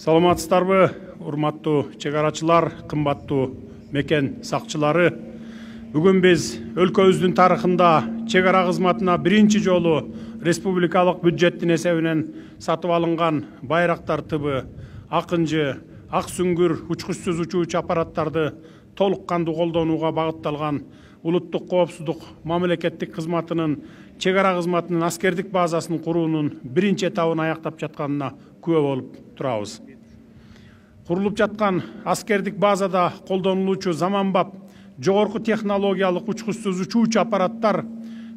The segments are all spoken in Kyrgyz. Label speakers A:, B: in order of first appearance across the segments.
A: Саламатсыздарбы, урматтуу чек арачылар, кымбаттуу мекен сакчылары. Бүгүн биз өлкөбүздүн тарыхында чек ара кызматына биринчи жолу республикалык бюджеттин эсебинен сатып алынган байрактар тыбы, акынжы, ак сүңгүр учкучсуз учуучу аппараттарды толук кандуу колдонууга багытталган улуттук коопсуздук мамлекеттик кызматынын чек ара кызматынын аскердик базасын куруунун биринчи этабын аяктап жатканына күбө болуп турабыз. Курулуп жаткан аскердик базада колдонулуучу заманбап жогорку технологиялык учкучсуз учуучу аппараттар,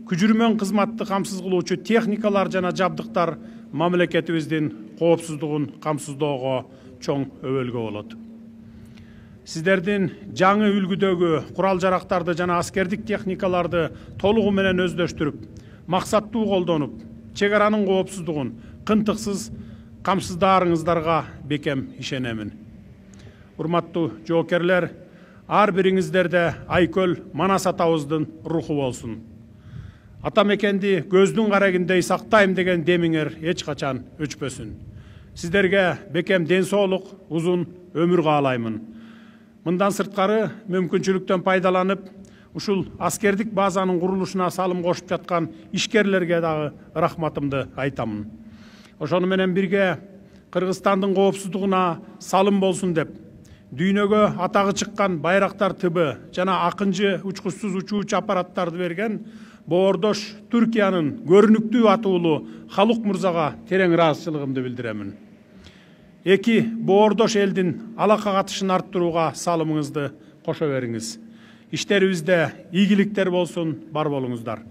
A: күчүрмөн кызматты камсыз кылуучу техникалар жана жабдыктар мамлекетибиздин коопсуздугун камсыздоого чоң өбөлгө болот. Сиздердин жаңы үлгүдөгү курал жарактарды жана аскердик техникаларды толугу менен өздөштүрүп, максаттуу колдонуп, чек аранын коопсуздугун кынтыксыз камсыздаарыңыздарга бекем ишенемин. Урматтуу жоокерлер, ар бириңиздерде Айкөл Манас атабыздын руху болсун. Ата мекенди көздүн карагиндей сактайм деген демиңер эч качан өчпөсүн. Сиздерге бекем ден соолук, узун өмүр каалаймын. Мындан сырткары мүмкүнчүлүктөн пайдаланып, ушул аскердик базанын курулушуна салым кошуп жаткан ишкерлерге дагы рахматымды айтамын. Ошону менен бирге Кыргызстандын коопсуздугуна салым болсун деп, дүйнөгө атагы чыккан байрактар тыбы жана акынжы учкучсуз учуучу аппараттарды берген боордош Түркиянын көрүнүктүү атуулу Халук мырзага терең ыраазычылыгымды билдиремин. Эки боордош элдин алака катышын арттырууга салымыңызды кошо бериңиз. Иштерибизде ийгиликтер болсун, бар болуңуздар.